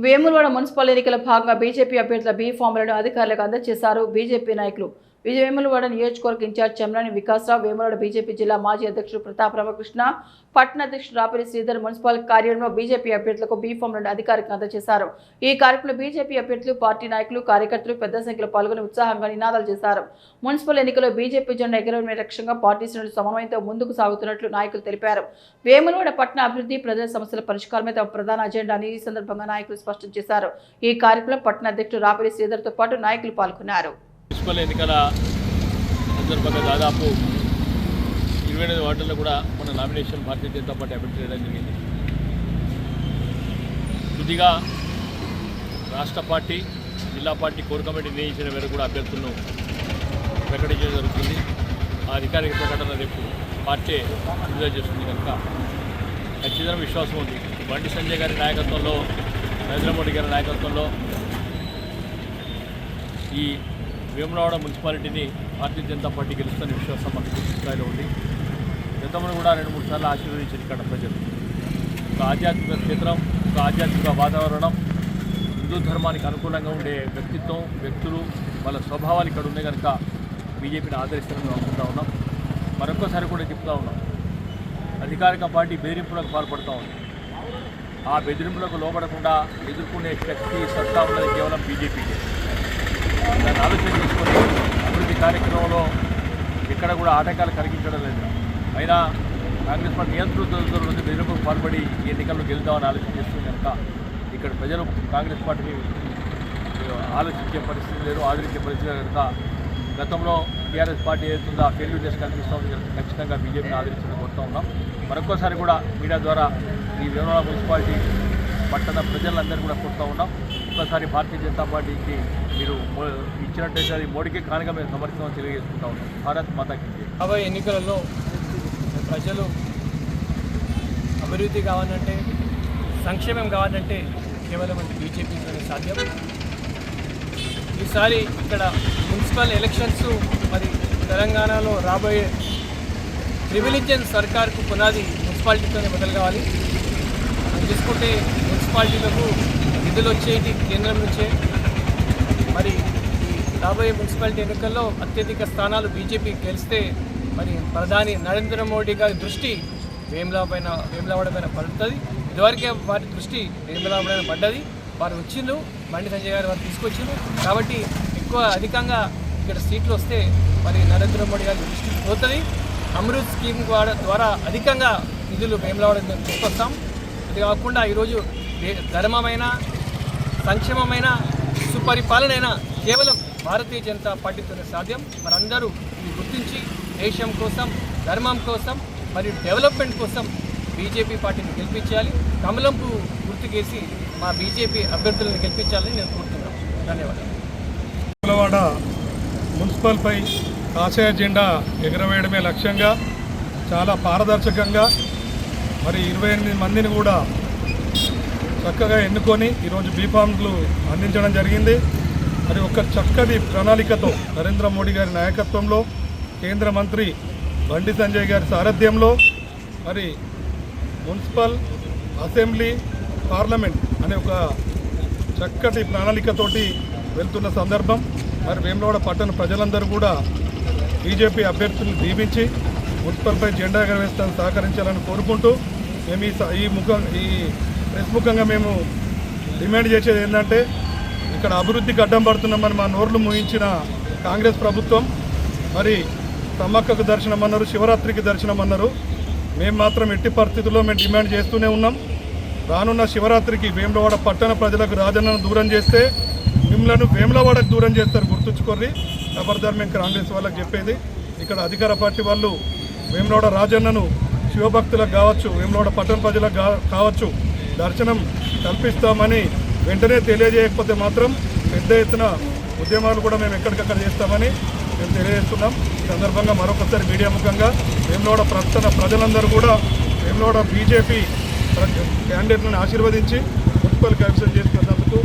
Vemulawada municipal ఎన్నికల భాగంగా BJP అభ్యర్థుల బీ ఫామ్లను అధికారులకు అందజేశారు బీజేపీ నాయకులు. వేములవాడ నియోజకవర్గ ఇన్ఛార్జ్ చెమ్రాని వికాసరావు, వేములవాడ బీజేపీ జిల్లా మాజీ అధ్యక్షుడు ప్రతాప్ రామకృష్ణ, పట్టణ అధ్యక్షుడు రాపిరి శ్రీధర్ మున్సిపల్ కార్యాలయంలో బీజేపీ అభ్యర్థులకు బీ ఫామ్లను అధికారికంగా అందజేశారు. ఈ కార్యక్రమంలో బీజేపీ అభ్యర్థులు, పార్టీ నాయకులు, కార్యకర్తలు పెద్ద సంఖ్యలో పాల్గొని ఉత్సాహంగా నినాదాలు చేశారు. మున్సిపల్ ఎన్నికల్లో బీజేపీ జెండా ఎగరవేయడమే లక్ష్యంగా పార్టీ శ్రేణులు సమన్వయంతో ముందుకు సాగుతున్నట్లు నాయకులు తెలిపారు. వేములవాడ పట్టణ అభివృద్ధి, ప్రజల సమస్యల పరిష్కారమే తమ ప్రధాన అజెండా అని ఈ సందర్భంగా నాయకులు స్పష్టం చేశారు. ఈ కార్యక్రమంలో పట్టణ అధ్యక్షుడు రాపిరి శ్రీధర్తో పాటు నాయకులు పాల్గొన్నారు. మున్సిపల్ ఎన్నికల సందర్భంగా దాదాపు 28 వార్డుల్లో కూడా మన నామినేషన్ భారతీయ జనతా పార్టీ అభ్యర్థి చేయడం జరిగింది. తుదిగా రాష్ట్ర పార్టీ, జిల్లా పార్టీ కోర్ కమిటీ నిర్ణయించిన మేరకు కూడా అభ్యర్థులను ప్రకటించడం జరుగుతుంది. ఆ అధికారిక ప్రకటన రేపు పార్టీ విడుదల చేస్తుంది కనుక ఖచ్చితంగా విశ్వాసం ఉంది. బండి సంజయ్ గారి నాయకత్వంలో, నరేంద్ర మోడీ గారి నాయకత్వంలో ఈ వేములవాడ మున్సిపాలిటీని భారతీయ జనతా పార్టీ గెలుస్తున్న విశ్వాసం మనకు పూర్తి స్థాయిలో ఉంది. గతంలో కూడా 2-3 సార్లు ఆశీర్వదించారు ఇక్కడ ప్రజలు. ఒక ఆధ్యాత్మిక క్షేత్రం, ఒక ఆధ్యాత్మిక వాతావరణం, హిందూ ధర్మానికి అనుకూలంగా ఉండే వ్యక్తిత్వం, వ్యక్తులు, వాళ్ళ స్వభావాలు ఇక్కడ ఉన్నాయి కనుక బీజేపీని ఆదరిస్తారని అనుకుంటా ఉన్నాం. మరొక్కసారి కూడా చెప్తా ఉన్నాం, అధికారిక పార్టీ బెదిరింపులకు పాల్పడుతూ ఉంది. ఆ బెదిరింపులకు లోపడకుండా ఎదుర్కొనే శక్తి, సత్తా ఉన్నది కేవలం బీజేపీకి. దాన్ని ఆలోచన చేసుకొని అభివృద్ధి కార్యక్రమంలో ఎక్కడ కూడా ఆటంకాలు కలిగించడం లేదు. అయినా కాంగ్రెస్ పార్టీ నియంతృత్వంతో బెదిరింపులకు పాల్పడి ఈ ఎన్నికల్లో గెలుద్దామని ఆలోచన చేస్తుంది కనుక ఇక్కడ ప్రజలు కాంగ్రెస్ పార్టీని ఆలోచించే పరిస్థితి లేదు, ఆదరించే పరిస్థితి కనుక గతంలో టీఆర్ఎస్ పార్టీ ఏదైతుందో ఆ ఫెయిల్యూర్నెస్ కనిపిస్తూ ఉంది. ఖచ్చితంగా బీజేపీని ఆదరించడం కోరుతూ ఉన్నాం. మరొక్కసారి కూడా మీడియా ద్వారా ఈ వేములవాడ మున్సిపాలిటీ పట్టణ ప్రజలందరూ కూడా కోరుతూ ఉన్నాం. ఒక్కసారి భారతీయ జనతా పార్టీకి మీరు ఇచ్చినట్టయితే అది మోడీకి కానుక మేము సమర్థించమని తెలియజేసుకుంటా ఉన్నాం. భారత్ మాతాకి జై. రాబోయే ఎన్నికలలో ప్రజలు అభివృద్ధి కావాలంటే, సంక్షేమం కావాలంటే కేవలం అది బీజేపీతోనే సాధ్యం. ఈసారి ఇక్కడ మున్సిపల్ ఎలక్షన్స్ మరి తెలంగాణలో రాబోయే ప్రివిలేజ్డ్ సర్కార్కు పునాది మున్సిపాలిటీతోనే మొదలు కావాలి. అది తీసుకుంటే మున్సిపాలిటీలకు నిధులు వచ్చేది కేంద్రం నుంచే. మరి రాబోయే మున్సిపాలిటీ ఎన్నికల్లో అత్యధిక స్థానాలు బీజేపీ గెలిస్తే మరి ప్రధాని నరేంద్ర మోడీ గారి దృష్టి వేములవాడ పైన పడుతుంది. ఇదివరకే వారి దృష్టి వేములవాడ పైన పడ్డది. వారు వచ్చిండ్రు, బండి సంజయ్ గారు వారు తీసుకొచ్చిండ్రు. కాబట్టి అధికంగా ఇక్కడ సీట్లు వస్తే మరి నరేంద్ర మోడీ గారి దృష్టి పోతుంది. అమృత్ స్కీమ్ ద్వారా అధికంగా నిధులు వేములవాడ తీసుకొస్తాం. ఇది కాకుండా ఈరోజు ధర్మమైన, సంక్షేమమైన, సుపరిపాలన కేవలం భారతీయ జనతా పార్టీతోనే సాధ్యం. మనందరూ ఇది గుర్తించి దేశం కోసం, ధర్మం కోసం మరియు డెవలప్మెంట్ కోసం బీజేపీ పార్టీని గెలిపించాలి. కమలంపు గుర్తుకేసి మా బీజేపీ అభ్యర్థులను గెలిపించాలని నేను కోరుతున్నాను. ధన్యవాదాలు. వేములవాడ మున్సిపల్పై కాషాయ జెండా ఎగరవేయడమే లక్ష్యంగా చాలా పారదర్శకంగా మరి 28 మందిని కూడా చక్కగా ఎన్నుకొని ఈరోజు బీఫామ్లు అందించడం జరిగింది. మరి ఒక చక్కటి ప్రణాళికతో నరేంద్ర మోడీ గారి నాయకత్వంలో, కేంద్ర మంత్రి బండి సంజయ్ గారి సారథ్యంలో మరి మున్సిపల్, అసెంబ్లీ, పార్లమెంట్ అనే ఒక చక్కటి ప్రణాళికతోటి వెళ్తున్న సందర్భం. మరి వేములవాడ పట్టణ ప్రజలందరూ కూడా బీజేపీ అభ్యర్థులను దీవించి మున్సిపల్పై జెండా ఎగరవేస్తాను సహకరించాలని కోరుకుంటూ మేము ఈ ప్రెస్ ముఖంగా మేము డిమాండ్ చేసేది ఏంటంటే, ఇక్కడ అభివృద్ధికి అడ్డం పడుతున్నామని మా నోర్లు ముగించిన కాంగ్రెస్ ప్రభుత్వం మరి సమ్మక్కకు దర్శనం అన్నారు, శివరాత్రికి దర్శనం అన్నారు. మేము మాత్రం ఎట్టి పరిస్థితుల్లో మేము డిమాండ్ చేస్తూనే ఉన్నాం. రానున్న శివరాత్రికి వేములవాడ పట్టణ ప్రజలకు రాజన్నను దూరం చేస్తే మిమ్మల్ని వేములవాడకు దూరం చేస్తారు, గుర్తుంచుకోర్రి. ఖబర్దార్ మేము కాంగ్రెస్ వాళ్ళకి చెప్పేది. ఇక్కడ అధికార పార్టీ వాళ్ళు వేములవాడ రాజన్నను శివభక్తులకు కావచ్చు, వేములవాడ పట్టణ ప్రజలకు కావచ్చు దర్శనం కల్పిస్తామని వెంటనే తెలియజేయకపోతే మాత్రం పెద్ద ఎత్తున ఉద్యమాలు కూడా మేము ఎక్కడికక్కడ చేస్తామని మేము తెలియజేస్తున్నాం. ఈ సందర్భంగా మరొకసారి మీడియా ముఖంగా వేములవాడ ప్రజలందరూ కూడా వేములవాడ బీజేపీ క్యాండిడేట్లను ఆశీర్వదించి మున్సిపల్ కమిషన్ చేసుకున్నందుకు